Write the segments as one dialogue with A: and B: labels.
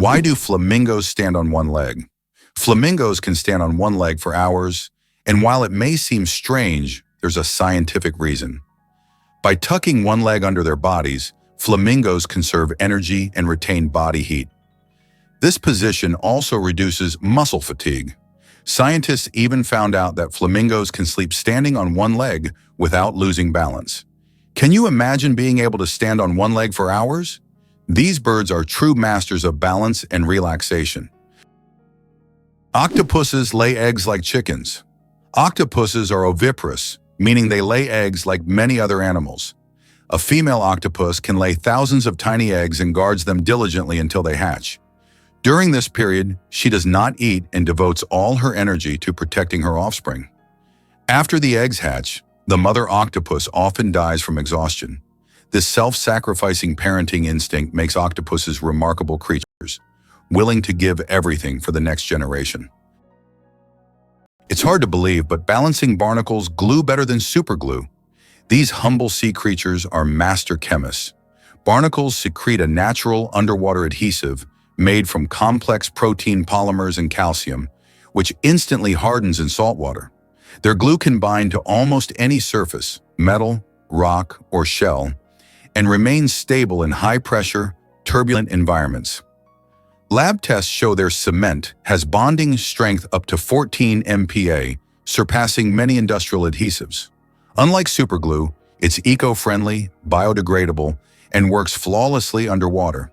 A: Why do flamingos stand on one leg? Flamingos can stand on one leg for hours, and while it may seem strange, there's a scientific reason. By tucking one leg under their bodies, flamingos conserve energy and retain body heat. This position also reduces muscle fatigue. Scientists even found out that flamingos can sleep standing on one leg without losing balance. Can you imagine being able to stand on one leg for hours? These birds are true masters of balance and relaxation. Octopuses lay eggs like chickens. Octopuses are oviparous, meaning they lay eggs like many other animals. A female octopus can lay thousands of tiny eggs and guards them diligently until they hatch. During this period, she does not eat and devotes all her energy to protecting her offspring. After the eggs hatch, the mother octopus often dies from exhaustion. This self-sacrificing parenting instinct makes octopuses remarkable creatures, willing to give everything for the next generation. It's hard to believe, but balancing barnacles glue better than superglue. These humble sea creatures are master chemists. Barnacles secrete a natural underwater adhesive made from complex protein polymers and calcium, which instantly hardens in salt water. Their glue can bind to almost any surface, metal, rock, or shell, and remain stable in high-pressure, turbulent environments. Lab tests show their cement has bonding strength up to 14 MPa, surpassing many industrial adhesives. Unlike superglue, it's eco-friendly, biodegradable, and works flawlessly underwater.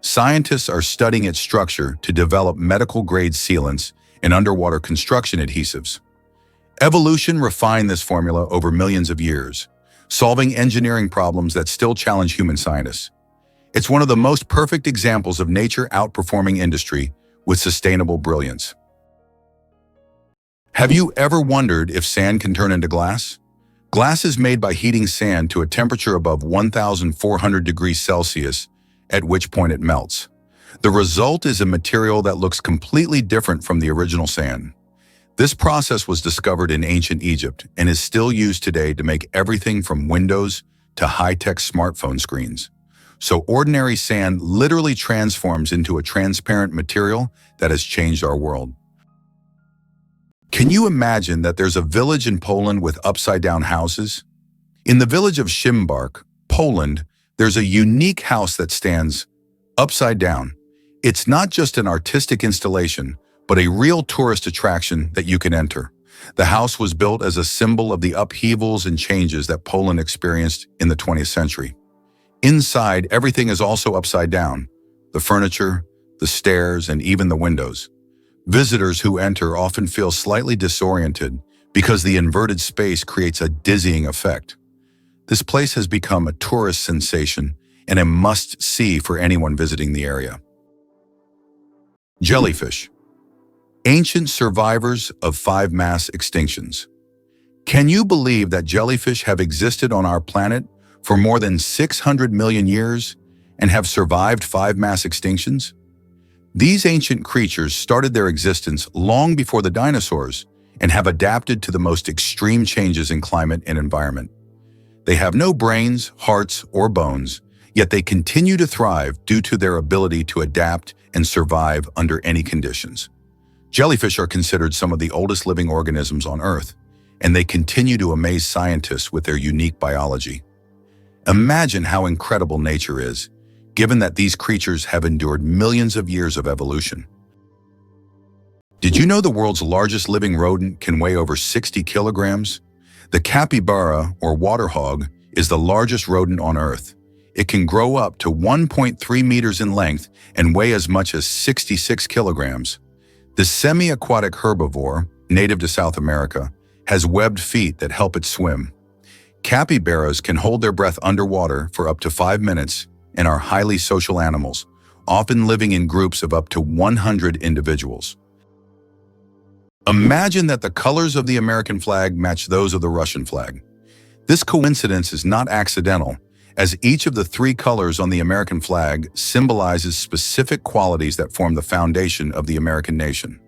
A: Scientists are studying its structure to develop medical-grade sealants and underwater construction adhesives. Evolution refined this formula over millions of years, solving engineering problems that still challenge human scientists. It's one of the most perfect examples of nature outperforming industry with sustainable brilliance. Have you ever wondered if sand can turn into glass? Glass is made by heating sand to a temperature above 1,400 degrees Celsius, at which point it melts. The result is a material that looks completely different from the original sand. This process was discovered in ancient Egypt and is still used today to make everything from windows to high-tech smartphone screens. So ordinary sand literally transforms into a transparent material that has changed our world. Can you imagine that there's a village in Poland with upside-down houses? In the village of Szymbark, Poland, there's a unique house that stands upside down. It's not just an artistic installation, but a real tourist attraction that you can enter. The house was built as a symbol of the upheavals and changes that Poland experienced in the 20th century. Inside, everything is also upside down: the furniture, the stairs, and even the windows. Visitors who enter often feel slightly disoriented because the inverted space creates a dizzying effect. This place has become a tourist sensation and a must-see for anyone visiting the area. Jellyfish. Ancient survivors of 5 mass extinctions. Can you believe that jellyfish have existed on our planet for more than 600 million years and have survived 5 mass extinctions? These ancient creatures started their existence long before the dinosaurs and have adapted to the most extreme changes in climate and environment. They have no brains, hearts, or bones, yet they continue to thrive due to their ability to adapt and survive under any conditions. Jellyfish are considered some of the oldest living organisms on Earth, and they continue to amaze scientists with their unique biology. Imagine how incredible nature is, given that these creatures have endured millions of years of evolution. Did you know the world's largest living rodent can weigh over 60 kilograms? The capybara, or water hog, is the largest rodent on Earth. It can grow up to 1.3 meters in length and weigh as much as 66 kilograms. The semi-aquatic herbivore, native to South America, has webbed feet that help it swim. Capybaras can hold their breath underwater for up to 5 minutes and are highly social animals, often living in groups of up to 100 individuals. Imagine that the colors of the American flag match those of the Russian flag. This coincidence is not accidental, as each of the 3 colors on the American flag symbolizes specific qualities that form the foundation of the American nation.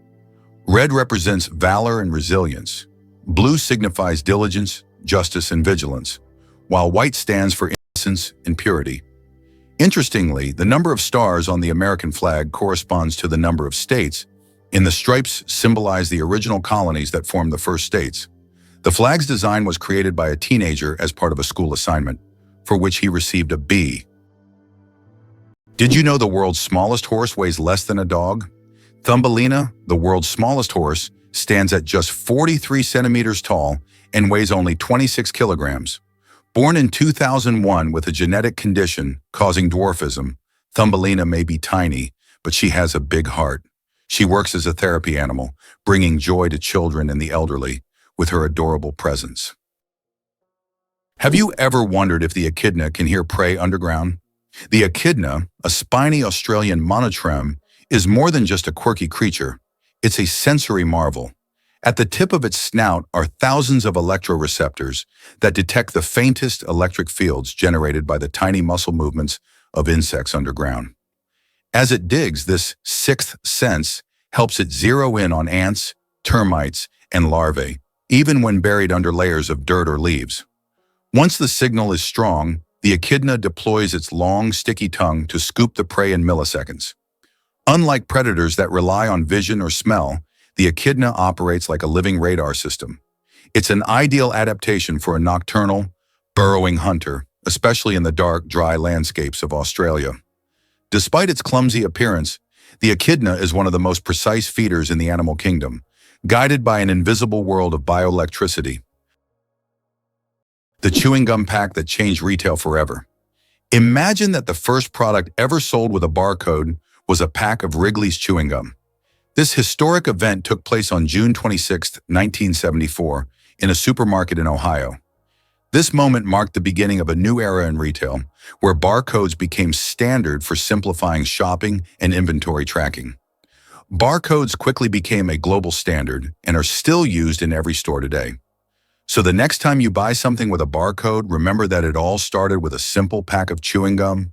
A: Red represents valor and resilience. Blue signifies diligence, justice, and vigilance, while white stands for innocence and purity. Interestingly, the number of stars on the American flag corresponds to the number of states, and the stripes symbolize the original colonies that formed the first states. The flag's design was created by a teenager as part of a school assignment, for which he received a B. Did you know the world's smallest horse weighs less than a dog? Thumbelina, the world's smallest horse, stands at just 43 centimeters tall and weighs only 26 kilograms. Born in 2001 with a genetic condition causing dwarfism, Thumbelina may be tiny, but she has a big heart. She works as a therapy animal, bringing joy to children and the elderly with her adorable presence. Have you ever wondered if the echidna can hear prey underground? The echidna, a spiny Australian monotreme, is more than just a quirky creature. It's a sensory marvel. At the tip of its snout are thousands of electroreceptors that detect the faintest electric fields generated by the tiny muscle movements of insects underground. As it digs, this sixth sense helps it zero in on ants, termites, and larvae, even when buried under layers of dirt or leaves. Once the signal is strong, the echidna deploys its long, sticky tongue to scoop the prey in milliseconds. Unlike predators that rely on vision or smell, the echidna operates like a living radar system. It's an ideal adaptation for a nocturnal, burrowing hunter, especially in the dark, dry landscapes of Australia. Despite its clumsy appearance, the echidna is one of the most precise feeders in the animal kingdom, guided by an invisible world of bioelectricity. The chewing gum pack that changed retail forever. Imagine that the first product ever sold with a barcode was a pack of Wrigley's chewing gum. This historic event took place on June 26, 1974, in a supermarket in Ohio. This moment marked the beginning of a new era in retail, where barcodes became standard for simplifying shopping and inventory tracking. Barcodes quickly became a global standard and are still used in every store today. So the next time you buy something with a barcode, remember that it all started with a simple pack of chewing gum.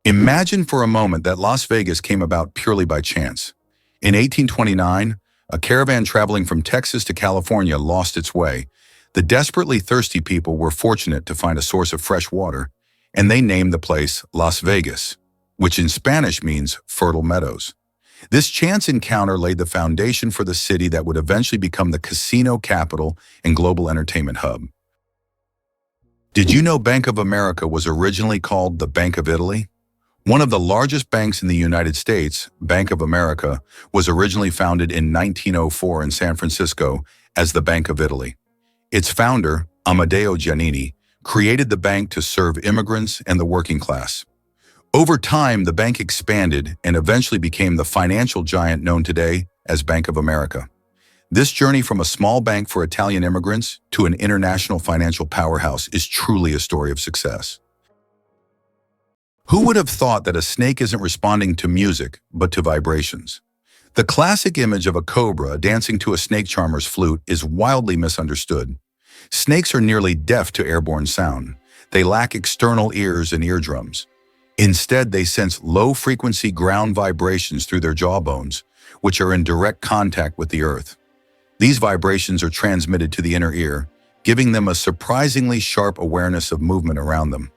A: Imagine for a moment that Las Vegas came about purely by chance. In 1829, a caravan traveling from Texas to California lost its way. The desperately thirsty people were fortunate to find a source of fresh water, and they named the place Las Vegas, which in Spanish means fertile meadows. This chance encounter laid the foundation for the city that would eventually become the casino capital and global entertainment hub. Did you know Bank of America was originally called the Bank of Italy? One of the largest banks in the United States, Bank of America, was originally founded in 1904 in San Francisco as the Bank of Italy. Its founder, Amedeo Giannini, created the bank to serve immigrants and the working class. Over time, the bank expanded and eventually became the financial giant known today as Bank of America. This journey from a small bank for Italian immigrants to an international financial powerhouse is truly a story of success. Who would have thought that a snake isn't responding to music, but to vibrations? The classic image of a cobra dancing to a snake charmer's flute is wildly misunderstood. Snakes are nearly deaf to airborne sound. They lack external ears and eardrums. Instead, they sense low-frequency ground vibrations through their jawbones, which are in direct contact with the earth. These vibrations are transmitted to the inner ear, giving them a surprisingly sharp awareness of movement around them.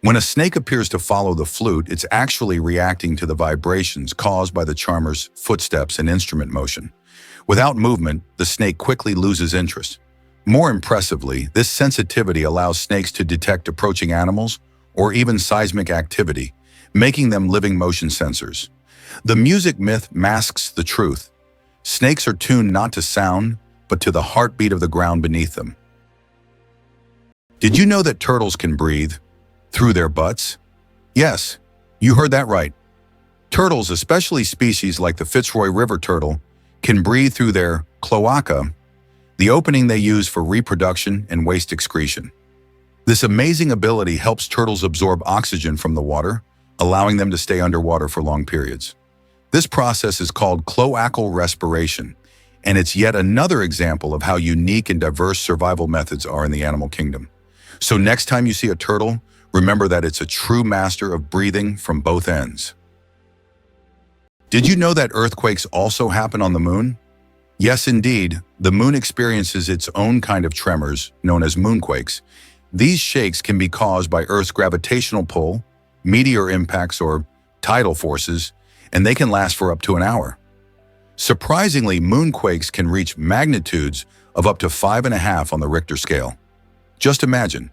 A: When a snake appears to follow the flute, it's actually reacting to the vibrations caused by the charmer's footsteps and instrument motion. Without movement, the snake quickly loses interest. More impressively, this sensitivity allows snakes to detect approaching animals or even seismic activity, making them living motion sensors. The music myth masks the truth. Snakes are tuned not to sound, but to the heartbeat of the ground beneath them. Did you know that turtles can breathe through their butts? Yes, you heard that right. Turtles, especially species like the Fitzroy River turtle, can breathe through their cloaca, the opening they use for reproduction and waste excretion. This amazing ability helps turtles absorb oxygen from the water, allowing them to stay underwater for long periods. This process is called cloacal respiration, and it's yet another example of how unique and diverse survival methods are in the animal kingdom. So next time you see a turtle, remember that it's a true master of breathing from both ends. Did you know that earthquakes also happen on the moon? Yes, indeed. The moon experiences its own kind of tremors, known as moonquakes. These shakes can be caused by Earth's gravitational pull, meteor impacts, or tidal forces, and they can last for up to an hour. Surprisingly, moonquakes can reach magnitudes of up to 5.5 on the Richter scale. Just imagine,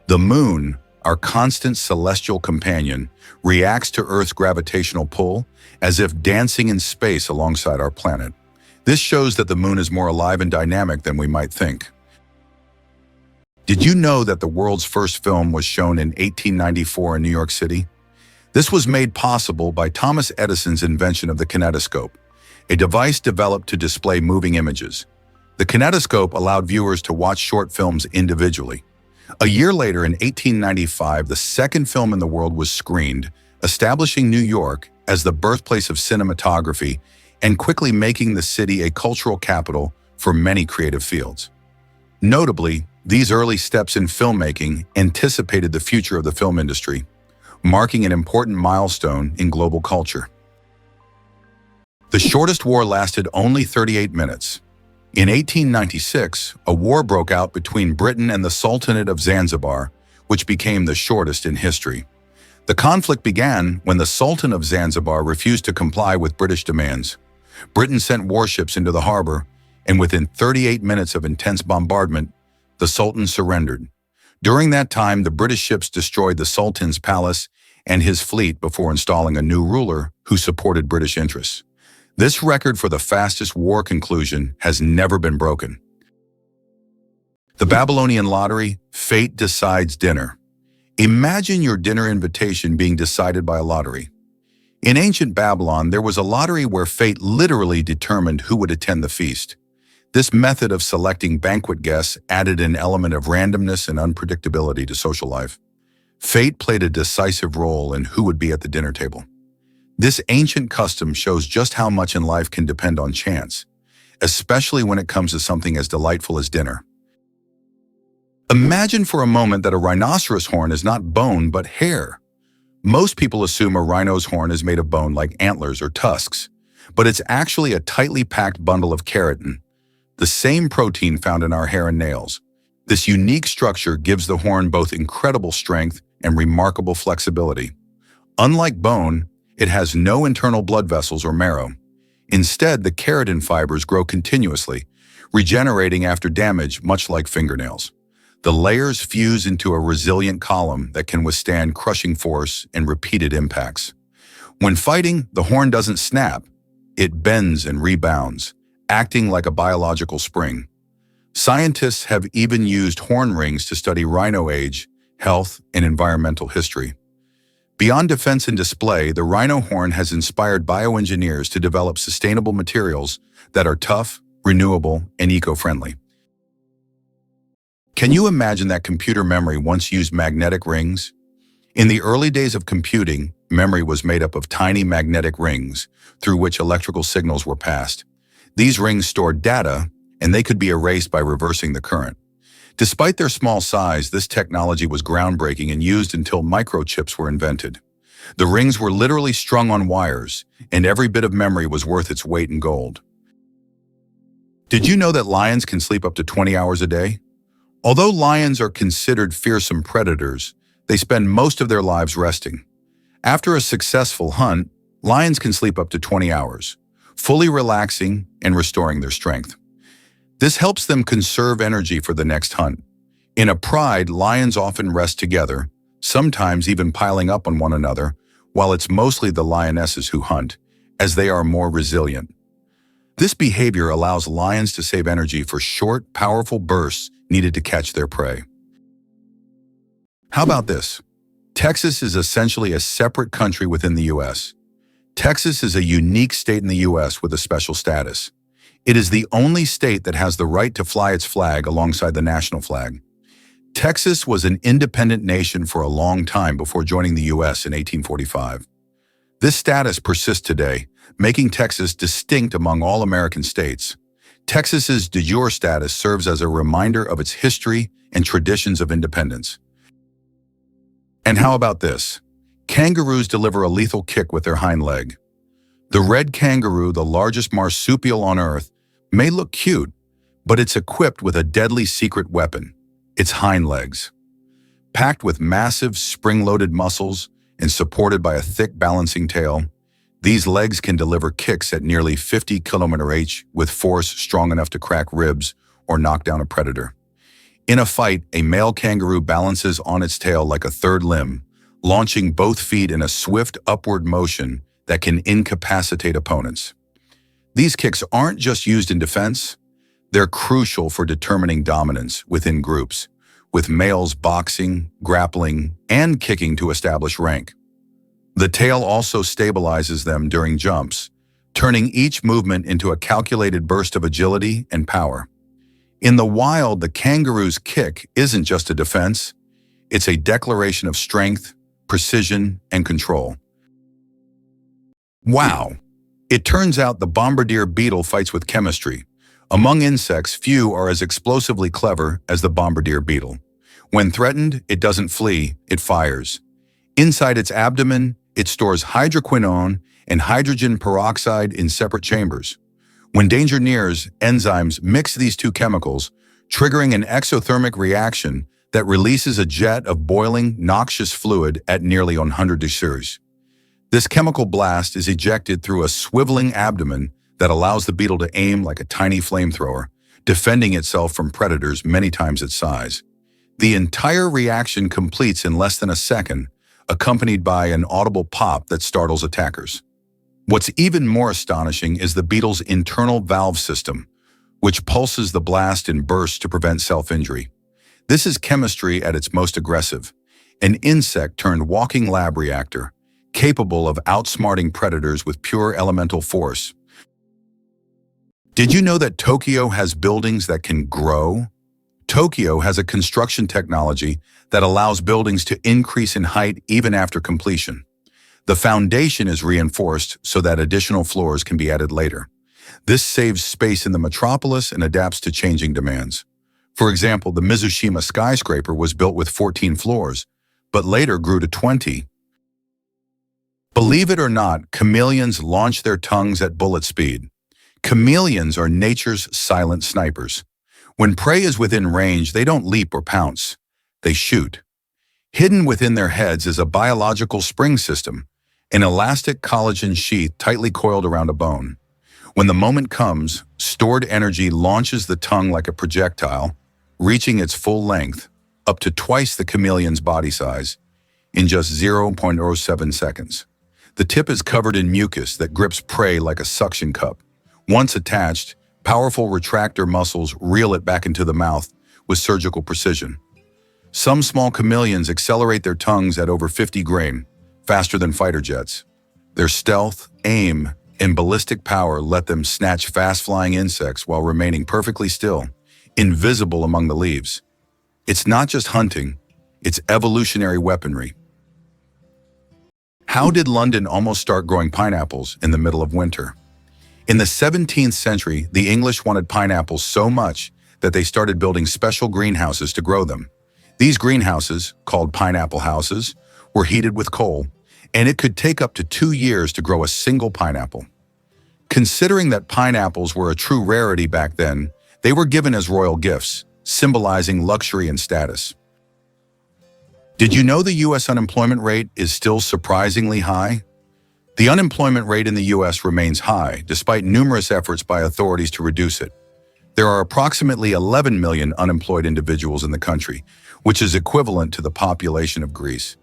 A: the moon, our constant celestial companion, reacts to Earth's gravitational pull as if dancing in space alongside our planet. This shows that the moon is more alive and dynamic than we might think. Did you know that the world's first film was shown in 1894 in New York City? This was made possible by Thomas Edison's invention of the kinetoscope, a device developed to display moving images. The kinetoscope allowed viewers to watch short films individually. A year later, in 1895, the second film in the world was screened, establishing New York as the birthplace of cinematography and quickly making the city a cultural capital for many creative fields. Notably, these early steps in filmmaking anticipated the future of the film industry, marking an important milestone in global culture. The shortest war lasted only 38 minutes. In 1896, a war broke out between Britain and the Sultanate of Zanzibar, which became the shortest in history. The conflict began when the Sultan of Zanzibar refused to comply with British demands. Britain sent warships into the harbor, and within 38 minutes of intense bombardment, the Sultan surrendered. During that time, the British ships destroyed the Sultan's palace and his fleet before installing a new ruler who supported British interests. This record for the fastest war conclusion has never been broken. The Babylonian lottery, fate decides dinner. Imagine your dinner invitation being decided by a lottery. In ancient Babylon, there was a lottery where fate literally determined who would attend the feast. This method of selecting banquet guests added an element of randomness and unpredictability to social life. Fate played a decisive role in who would be at the dinner table. This ancient custom shows just how much in life can depend on chance, especially when it comes to something as delightful as dinner. Imagine for a moment that a rhinoceros horn is not bone but hair. Most people assume a rhino's horn is made of bone like antlers or tusks, but it's actually a tightly packed bundle of keratin, the same protein found in our hair and nails. This unique structure gives the horn both incredible strength and remarkable flexibility. Unlike bone, it has no internal blood vessels or marrow. Instead, the keratin fibers grow continuously, regenerating after damage, much like fingernails. The layers fuse into a resilient column that can withstand crushing force and repeated impacts. When fighting, the horn doesn't snap. It bends and rebounds, acting like a biological spring. Scientists have even used horn rings to study rhino age, health, and environmental history. Beyond defense and display, the rhino horn has inspired bioengineers to develop sustainable materials that are tough, renewable, and eco-friendly. Can you imagine that computer memory once used magnetic rings? In the early days of computing, memory was made up of tiny magnetic rings through which electrical signals were passed. These rings stored data, and they could be erased by reversing the current. Despite their small size, this technology was groundbreaking and used until microchips were invented. The rings were literally strung on wires, and every bit of memory was worth its weight in gold. Did you know that lions can sleep up to 20 hours a day? Although lions are considered fearsome predators, they spend most of their lives resting. After a successful hunt, lions can sleep up to 20 hours, fully relaxing and restoring their strength. This helps them conserve energy for the next hunt. In a pride, lions often rest together, sometimes even piling up on one another, while it's mostly the lionesses who hunt, as they are more resilient. This behavior allows lions to save energy for short, powerful bursts needed to catch their prey. How about this? Texas is essentially a separate country within the U.S. Texas is a unique state in the U.S. with a special status. It is the only state that has the right to fly its flag alongside the national flag. Texas was an independent nation for a long time before joining the U.S. in 1845. This status persists today, making Texas distinct among all American states. Texas's de jure status serves as a reminder of its history and traditions of independence. And how about this? Kangaroos deliver a lethal kick with their hind leg. The red kangaroo, the largest marsupial on Earth, may look cute, but it's equipped with a deadly secret weapon, its hind legs. Packed with massive, spring-loaded muscles and supported by a thick balancing tail, these legs can deliver kicks at nearly 50 km/h with force strong enough to crack ribs or knock down a predator. In a fight, a male kangaroo balances on its tail like a third limb, launching both feet in a swift upward motion that can incapacitate opponents. These kicks aren't just used in defense, they're crucial for determining dominance within groups, with males boxing, grappling, and kicking to establish rank. The tail also stabilizes them during jumps, turning each movement into a calculated burst of agility and power. In the wild, the kangaroo's kick isn't just a defense, it's a declaration of strength, precision, and control. Wow! It turns out the bombardier beetle fights with chemistry. Among insects, few are as explosively clever as the bombardier beetle. When threatened, it doesn't flee, it fires. Inside its abdomen, it stores hydroquinone and hydrogen peroxide in separate chambers. When danger nears, enzymes mix these two chemicals, triggering an exothermic reaction that releases a jet of boiling, noxious fluid at nearly 100 degrees. This chemical blast is ejected through a swiveling abdomen that allows the beetle to aim like a tiny flamethrower, defending itself from predators many times its size. The entire reaction completes in less than a second, accompanied by an audible pop that startles attackers. What's even more astonishing is the beetle's internal valve system, which pulses the blast in bursts to prevent self-injury. This is chemistry at its most aggressive, an insect-turned-walking lab reactor, capable of outsmarting predators with pure elemental force. Did you know that Tokyo has buildings that can grow? Tokyo has a construction technology that allows buildings to increase in height even after completion. The foundation is reinforced so that additional floors can be added later. This saves space in the metropolis and adapts to changing demands. For example, the Mizushima skyscraper was built with 14 floors, but later grew to 20. Believe it or not, chameleons launch their tongues at bullet speed. Chameleons are nature's silent snipers. When prey is within range, they don't leap or pounce. They shoot. Hidden within their heads is a biological spring system, an elastic collagen sheath tightly coiled around a bone. When the moment comes, stored energy launches the tongue like a projectile, reaching its full length, up to twice the chameleon's body size, in just 0.07 seconds. The tip is covered in mucus that grips prey like a suction cup. Once attached, powerful retractor muscles reel it back into the mouth with surgical precision. Some small chameleons accelerate their tongues at over 50 grain, faster than fighter jets. Their stealth, aim, and ballistic power let them snatch fast-flying insects while remaining perfectly still, invisible among the leaves. It's not just hunting, it's evolutionary weaponry. How did London almost start growing pineapples in the middle of winter? In the 17th century, the English wanted pineapples so much that they started building special greenhouses to grow them. These greenhouses, called pineapple houses, were heated with coal, and it could take up to 2 years to grow a single pineapple. Considering that pineapples were a true rarity back then, they were given as royal gifts, symbolizing luxury and status. Did you know the U.S. unemployment rate is still surprisingly high? The unemployment rate in the U.S. remains high, despite numerous efforts by authorities to reduce it. There are approximately 11 million unemployed individuals in the country, which is equivalent to the population of Greece.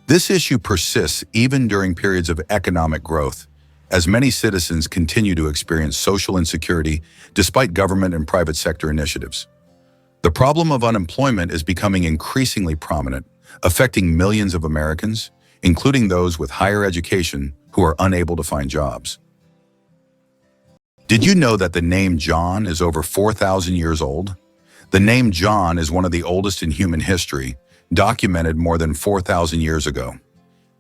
A: This issue persists even during periods of economic growth, as many citizens continue to experience social insecurity despite government and private sector initiatives. The problem of unemployment is becoming increasingly prominent, affecting millions of Americans, including those with higher education who are unable to find jobs. Did you know that the name John is over 4,000 years old? The name John is one of the oldest in human history, documented more than 4,000 years ago.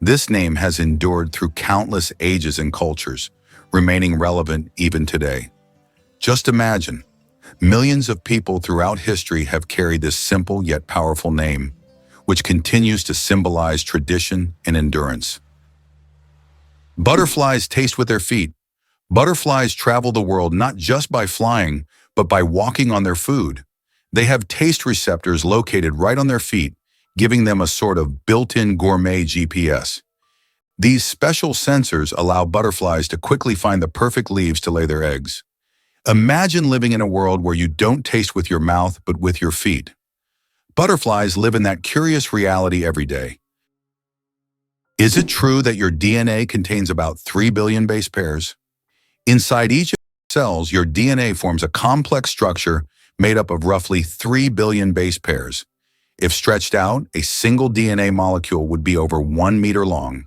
A: This name has endured through countless ages and cultures, remaining relevant even today. Just imagine, millions of people throughout history have carried this simple yet powerful name, which continues to symbolize tradition and endurance. Butterflies taste with their feet. Butterflies travel the world not just by flying, but by walking on their food. They have taste receptors located right on their feet, giving them a sort of built-in gourmet GPS. These special sensors allow butterflies to quickly find the perfect leaves to lay their eggs. Imagine living in a world where you don't taste with your mouth but with your feet. Butterflies live in that curious reality every day. Is it true that your DNA contains about 3 billion base pairs? Inside each of your cells, your DNA forms a complex structure made up of roughly 3 billion base pairs. If stretched out, a single DNA molecule would be over 1 meter long.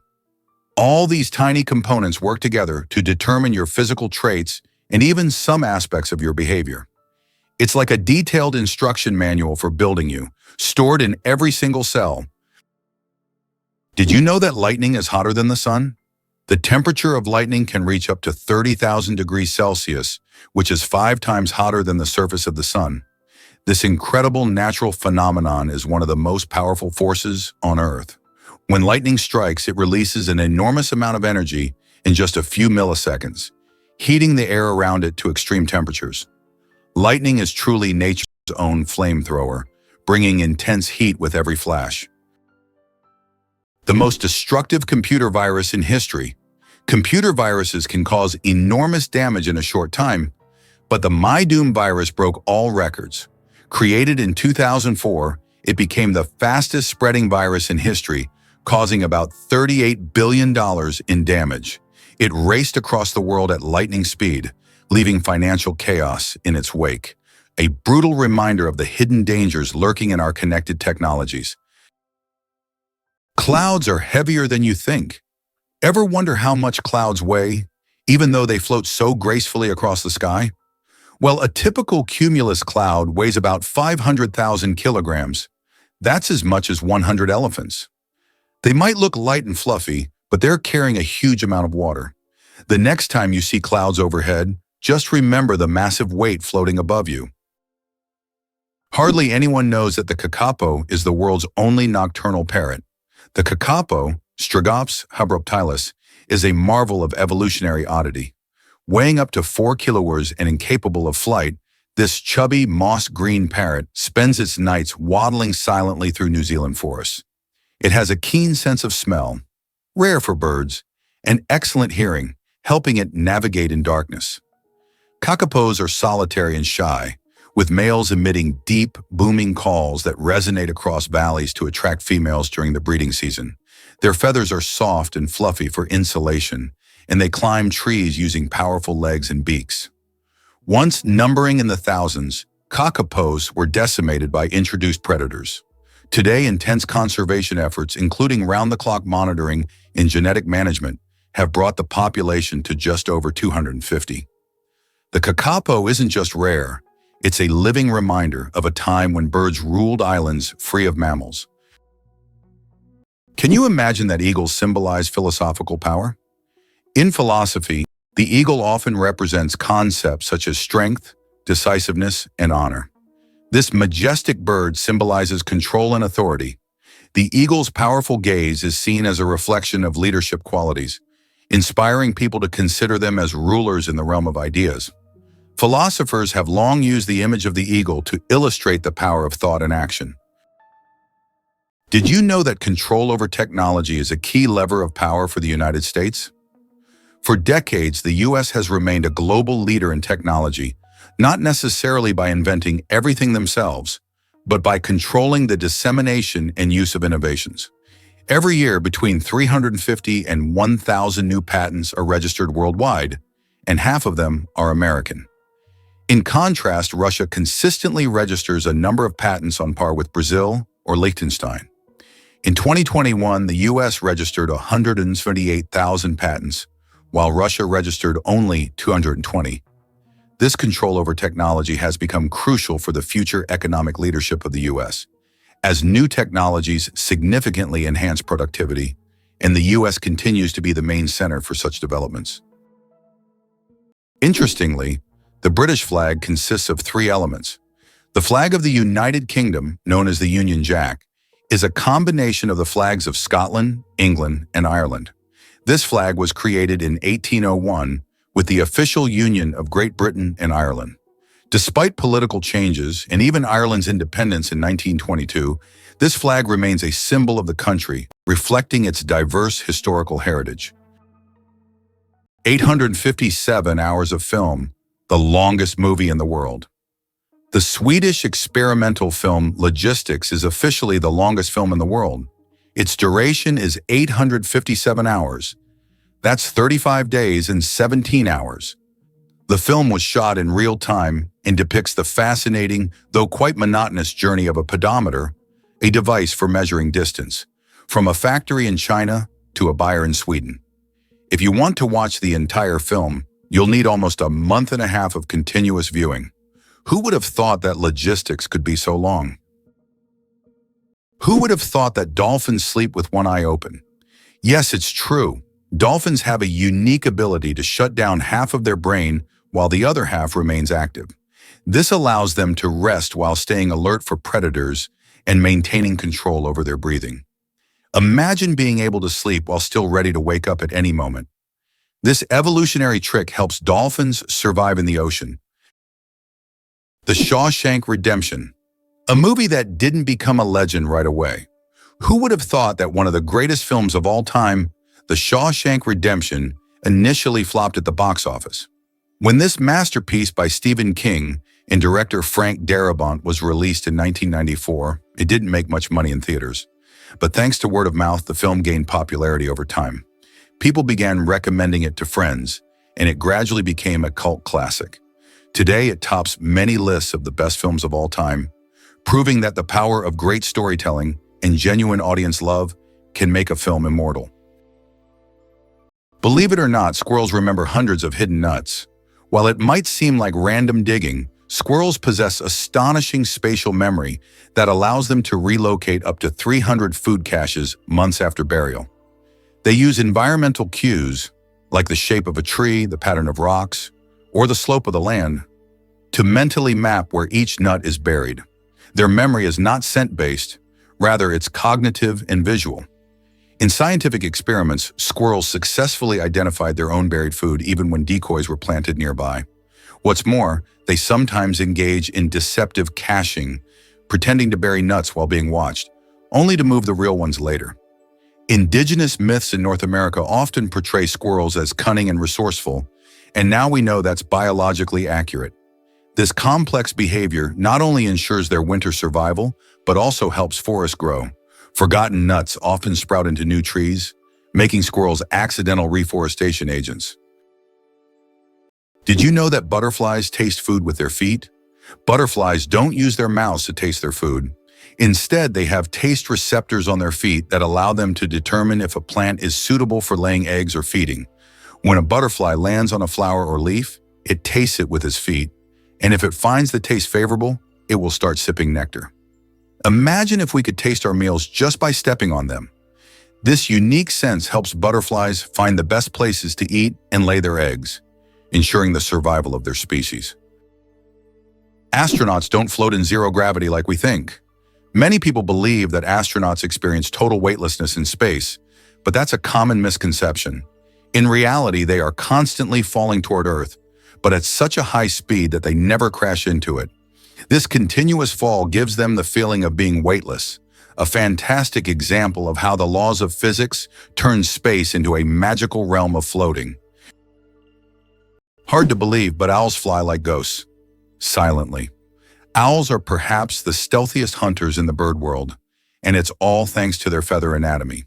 A: All these tiny components work together to determine your physical traits and even some aspects of your behavior. It's like a detailed instruction manual for building you, stored in every single cell. Did you know that lightning is hotter than the sun? The temperature of lightning can reach up to 30,000 degrees Celsius, which is 5 times hotter than the surface of the sun. This incredible natural phenomenon is one of the most powerful forces on Earth. When lightning strikes, it releases an enormous amount of energy in just a few milliseconds, heating the air around it to extreme temperatures. Lightning is truly nature's own flamethrower, bringing intense heat with every flash. The most destructive computer virus in history. Computer viruses can cause enormous damage in a short time, but the MyDoom virus broke all records. Created in 2004, it became the fastest spreading virus in history, causing about $38 billion in damage. It raced across the world at lightning speed, leaving financial chaos in its wake. A brutal reminder of the hidden dangers lurking in our connected technologies. Clouds are heavier than you think. Ever wonder how much clouds weigh, even though they float so gracefully across the sky? Well, a typical cumulus cloud weighs about 500,000 kilograms. That's as much as 100 elephants. They might look light and fluffy, but they're carrying a huge amount of water. The next time you see clouds overhead, just remember the massive weight floating above you. Hardly anyone knows that the kakapo is the world's only nocturnal parrot. The kakapo, Strigops habroptilus, is a marvel of evolutionary oddity. Weighing up to 4 kilos and incapable of flight, this chubby moss-green parrot spends its nights waddling silently through New Zealand forests. It has a keen sense of smell, rare for birds, and excellent hearing, helping it navigate in darkness. Kakapos are solitary and shy, with males emitting deep, booming calls that resonate across valleys to attract females during the breeding season. Their feathers are soft and fluffy for insulation, and they climb trees using powerful legs and beaks. Once numbering in the thousands, kakapos were decimated by introduced predators. Today, intense conservation efforts, including round-the-clock monitoring and genetic management, have brought the population to just over 250. The kakapo isn't just rare, it's a living reminder of a time when birds ruled islands free of mammals. Can you imagine that eagles symbolize philosophical power? In philosophy, the eagle often represents concepts such as strength, decisiveness, and honor. This majestic bird symbolizes control and authority. The eagle's powerful gaze is seen as a reflection of leadership qualities, inspiring people to consider them as rulers in the realm of ideas. Philosophers have long used the image of the eagle to illustrate the power of thought and action. Did you know that control over technology is a key lever of power for the United States? For decades, the U.S. has remained a global leader in technology, not necessarily by inventing everything themselves, but by controlling the dissemination and use of innovations. Every year, between 350 and 1,000 new patents are registered worldwide, and half of them are American. In contrast, Russia consistently registers a number of patents on par with Brazil or Liechtenstein. In 2021, the U.S. registered 178,000 patents, while Russia registered only 220. This control over technology has become crucial for the future economic leadership of the U.S., as new technologies significantly enhance productivity, and the U.S. continues to be the main center for such developments. Interestingly, the British flag consists of 3 elements. The flag of the United Kingdom, known as the Union Jack, is a combination of the flags of Scotland, England, and Ireland. This flag was created in 1801 with the official union of Great Britain and Ireland. Despite political changes and even Ireland's independence in 1922, This flag remains a symbol of the country, reflecting its diverse historical heritage. 857 hours of film, the longest movie in the world. The Swedish experimental film Logistics is officially the longest film in the world. Its duration is 857 hours. That's 35 days and 17 hours. The film was shot in real time and depicts the fascinating, though quite monotonous journey of a pedometer, a device for measuring distance, from a factory in China to a buyer in Sweden. If you want to watch the entire film, you'll need almost a month and a half of continuous viewing. Who would have thought that logistics could be so long? Who would have thought that dolphins sleep with one eye open? Yes, it's true. Dolphins have a unique ability to shut down half of their brain while the other half remains active. This allows them to rest while staying alert for predators and maintaining control over their breathing. Imagine being able to sleep while still ready to wake up at any moment. This evolutionary trick helps dolphins survive in the ocean. The Shawshank Redemption, a movie that didn't become a legend right away. Who would have thought that one of the greatest films of all time, The Shawshank Redemption, initially flopped at the box office? When this masterpiece by Stephen King and director Frank Darabont was released in 1994, it didn't make much money in theaters. But thanks to word of mouth, the film gained popularity over time. People began recommending it to friends, and it gradually became a cult classic. Today, it tops many lists of the best films of all time, proving that the power of great storytelling and genuine audience love can make a film immortal. Believe it or not, squirrels remember hundreds of hidden nuts. While it might seem like random digging, squirrels possess astonishing spatial memory that allows them to relocate up to 300 food caches months after burial. They use environmental cues, like the shape of a tree, the pattern of rocks, or the slope of the land, to mentally map where each nut is buried. Their memory is not scent-based, rather it's cognitive and visual. In scientific experiments, squirrels successfully identified their own buried food even when decoys were planted nearby. What's more, they sometimes engage in deceptive caching, pretending to bury nuts while being watched, only to move the real ones later. Indigenous myths in North America often portray squirrels as cunning and resourceful, and now we know that's biologically accurate. This complex behavior not only ensures their winter survival, but also helps forests grow. Forgotten nuts often sprout into new trees, making squirrels accidental reforestation agents. Did you know that butterflies taste food with their feet? Butterflies don't use their mouths to taste their food. Instead, they have taste receptors on their feet that allow them to determine if a plant is suitable for laying eggs or feeding. When a butterfly lands on a flower or leaf, it tastes it with its feet, and if it finds the taste favorable, it will start sipping nectar. Imagine if we could taste our meals just by stepping on them. This unique sense helps butterflies find the best places to eat and lay their eggs, ensuring the survival of their species. Astronauts don't float in zero gravity like we think. Many people believe that astronauts experience total weightlessness in space, but that's a common misconception. In reality, they are constantly falling toward Earth, but at such a high speed that they never crash into it. This continuous fall gives them the feeling of being weightless, a fantastic example of how the laws of physics turn space into a magical realm of floating. Hard to believe, but owls fly like ghosts, silently. Owls are perhaps the stealthiest hunters in the bird world, and it's all thanks to their feather anatomy.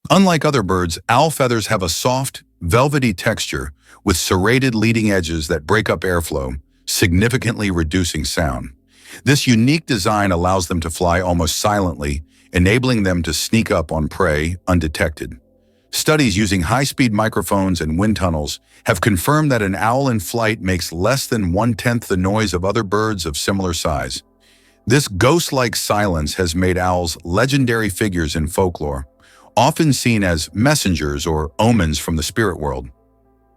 A: Unlike other birds, owl feathers have a soft, velvety texture with serrated leading edges that break up airflow, significantly reducing sound. This unique design allows them to fly almost silently, enabling them to sneak up on prey undetected. Studies using high-speed microphones and wind tunnels have confirmed that an owl in flight makes less than 1/10 the noise of other birds of similar size. This ghost-like silence has made owls legendary figures in folklore, often seen as messengers or omens from the spirit world.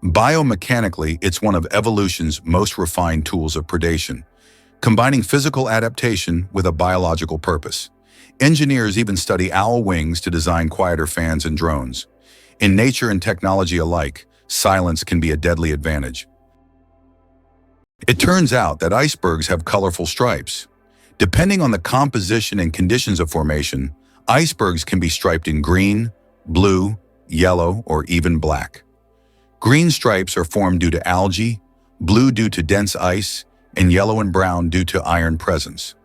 A: Biomechanically, it's one of evolution's most refined tools of predation, combining physical adaptation with a biological purpose. Engineers even study owl wings to design quieter fans and drones. In nature and technology alike, silence can be a deadly advantage. It turns out that icebergs have colorful stripes. Depending on the composition and conditions of formation, icebergs can be striped in green, blue, yellow, or even black. Green stripes are formed due to algae, blue due to dense ice, and yellow and brown due to iron presence.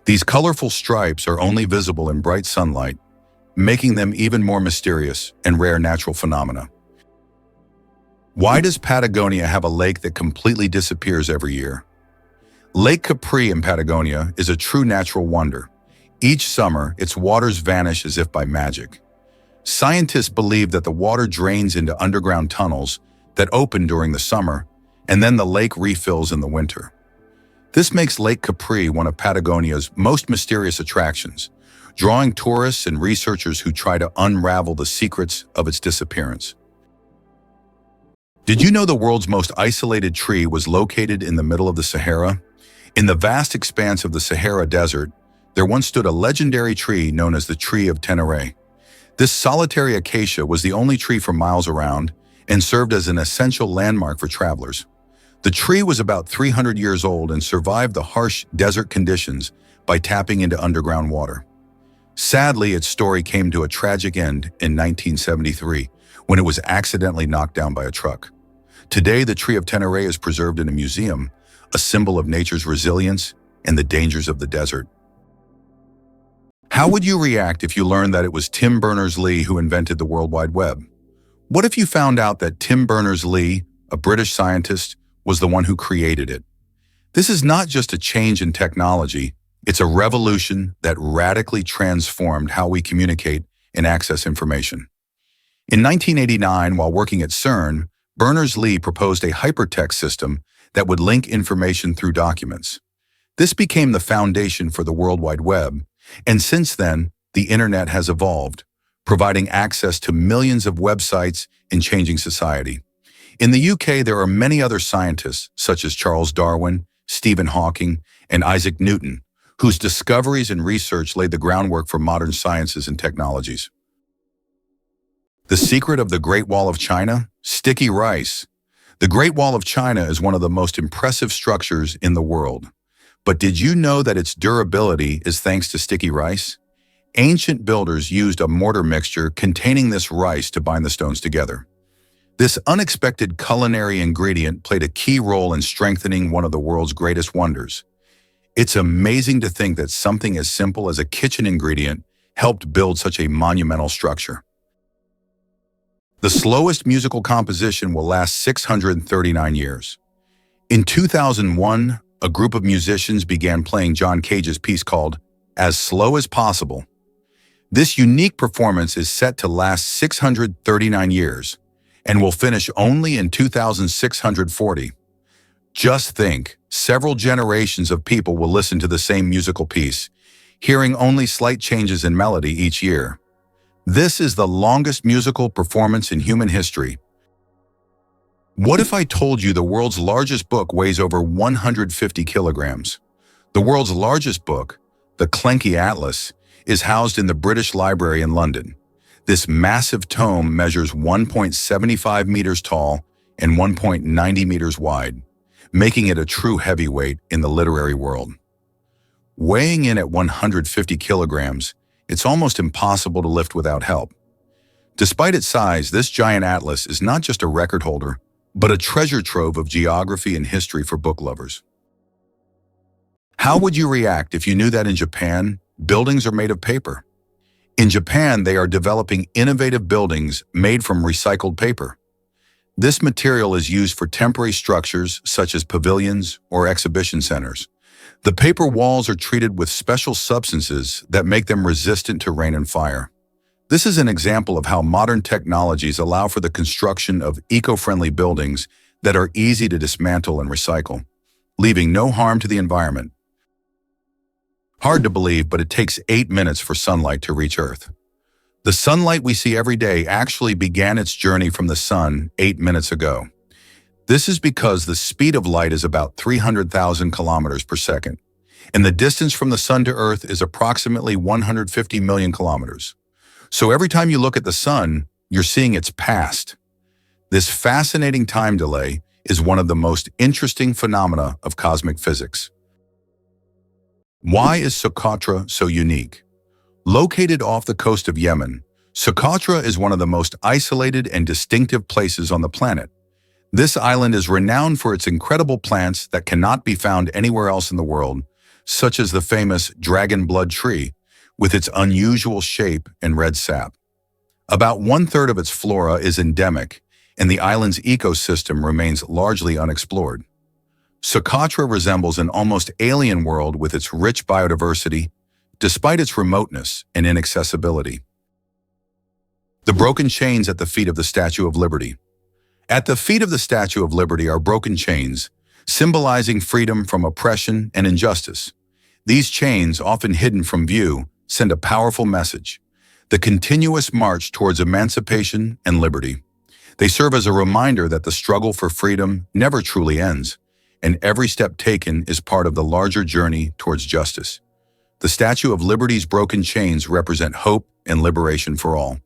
A: These colorful stripes are only visible in bright sunlight, making them even more mysterious and rare natural phenomena. Why does Patagonia have a lake that completely disappears every year? Lake Capri in Patagonia is a true natural wonder. Each summer, its waters vanish as if by magic. Scientists believe that the water drains into underground tunnels that open during the summer, and then the lake refills in the winter. This makes Lake Capri one of Patagonia's most mysterious attractions, drawing tourists and researchers who try to unravel the secrets of its disappearance. Did you know the world's most isolated tree was located in the middle of the Sahara? In the vast expanse of the Sahara Desert, there once stood a legendary tree known as the Tree of Tenere. This solitary acacia was the only tree for miles around and served as an essential landmark for travelers. The tree was about 300 years old and survived the harsh desert conditions by tapping into underground water. Sadly, its story came to a tragic end in 1973 when it was accidentally knocked down by a truck. Today, the Tree of Tenere is preserved in a museum, a symbol of nature's resilience and the dangers of the desert. How would you react if you learned that it was Tim Berners-Lee who invented the World Wide Web? What if you found out that Tim Berners-Lee, a British scientist, was the one who created it? This is not just a change in technology, it's a revolution that radically transformed how we communicate and access information. In 1989, while working at CERN, Berners-Lee proposed a hypertext system that would link information through documents. This became the foundation for the World Wide Web, and since then, the internet has evolved, providing access to millions of websites and changing society. In the UK, there are many other scientists, such as Charles Darwin, Stephen Hawking, and Isaac Newton, whose discoveries and research laid the groundwork for modern sciences and technologies. The secret of the Great Wall of China? Sticky rice. The Great Wall of China is one of the most impressive structures in the world. But did you know that its durability is thanks to sticky rice? Ancient builders used a mortar mixture containing this rice to bind the stones together. This unexpected culinary ingredient played a key role in strengthening one of the world's greatest wonders. It's amazing to think that something as simple as a kitchen ingredient helped build such a monumental structure. The slowest musical composition will last 639 years. In 2001, a group of musicians began playing John Cage's piece called As Slow as Possible. This unique performance is set to last 639 years and will finish only in 2640. Just think, several generations of people will listen to the same musical piece, hearing only slight changes in melody each year. This is the longest musical performance in human history. What if I told you the world's largest book weighs over 150 kilograms? The world's largest book, the Clenky Atlas, is housed in the British Library in London. This massive tome measures 1.75 meters tall and 1.90 meters wide, making it a true heavyweight in the literary world. Weighing in at 150 kilograms, it's almost impossible to lift without help. Despite its size, this giant atlas is not just a record holder, but a treasure trove of geography and history for book lovers. How would you react if you knew that in Japan, buildings are made of paper? In Japan, they are developing innovative buildings made from recycled paper. This material is used for temporary structures such as pavilions or exhibition centers. The paper walls are treated with special substances that make them resistant to rain and fire. This is an example of how modern technologies allow for the construction of eco-friendly buildings that are easy to dismantle and recycle, leaving no harm to the environment. Hard to believe, but it takes 8 minutes for sunlight to reach Earth. The sunlight we see every day actually began its journey from the sun 8 minutes ago. This is because the speed of light is about 300,000 kilometers per second, and the distance from the sun to Earth is approximately 150 million kilometers. So every time you look at the sun, you're seeing its past. This fascinating time delay is one of the most interesting phenomena of cosmic physics. Why is Socotra so unique? Located off the coast of Yemen, Socotra is one of the most isolated and distinctive places on the planet. This island is renowned for its incredible plants that cannot be found anywhere else in the world, such as the famous dragon blood tree, with its unusual shape and red sap. About one-third of its flora is endemic, and the island's ecosystem remains largely unexplored. Socotra resembles an almost alien world with its rich biodiversity, despite its remoteness and inaccessibility. The broken chains at the feet of the Statue of Liberty. At the feet of the Statue of Liberty are broken chains, symbolizing freedom from oppression and injustice. These chains, often hidden from view, send a powerful message: the continuous march towards emancipation and liberty. They serve as a reminder that the struggle for freedom never truly ends, and every step taken is part of the larger journey towards justice. The Statue of Liberty's broken chains represent hope and liberation for all.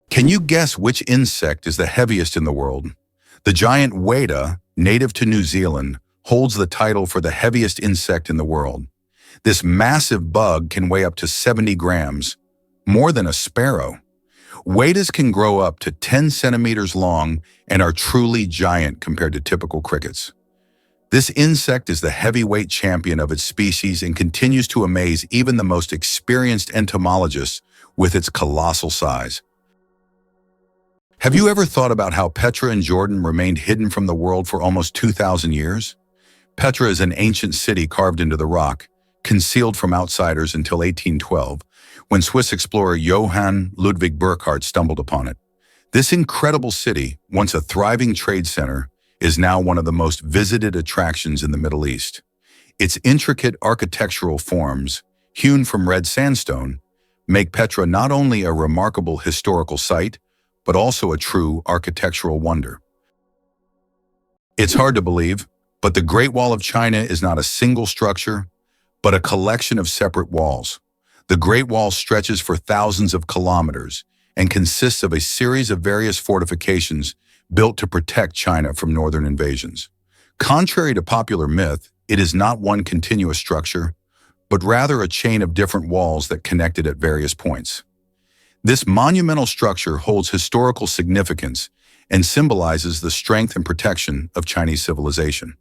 A: Can you guess which insect is the heaviest in the world? The giant weta, native to New Zealand, holds the title for the heaviest insect in the world. This massive bug can weigh up to 70 grams, more than a sparrow. Wetas can grow up to 10 centimeters long and are truly giant compared to typical crickets. This insect is the heavyweight champion of its species and continues to amaze even the most experienced entomologists with its colossal size. Have you ever thought about how Petra in Jordan remained hidden from the world for almost 2,000 years? Petra is an ancient city carved into the rock, concealed from outsiders until 1812, when Swiss explorer Johann Ludwig Burckhardt stumbled upon it. This incredible city, once a thriving trade center, is now one of the most visited attractions in the Middle East. Its intricate architectural forms, hewn from red sandstone, make Petra not only a remarkable historical site, but also a true architectural wonder. It's hard to believe, but the Great Wall of China is not a single structure, but a collection of separate walls. The Great Wall stretches for thousands of kilometers and consists of a series of various fortifications built to protect China from northern invasions. Contrary to popular myth, it is not one continuous structure, but rather a chain of different walls that connect it at various points. This monumental structure holds historical significance and symbolizes the strength and protection of Chinese civilization.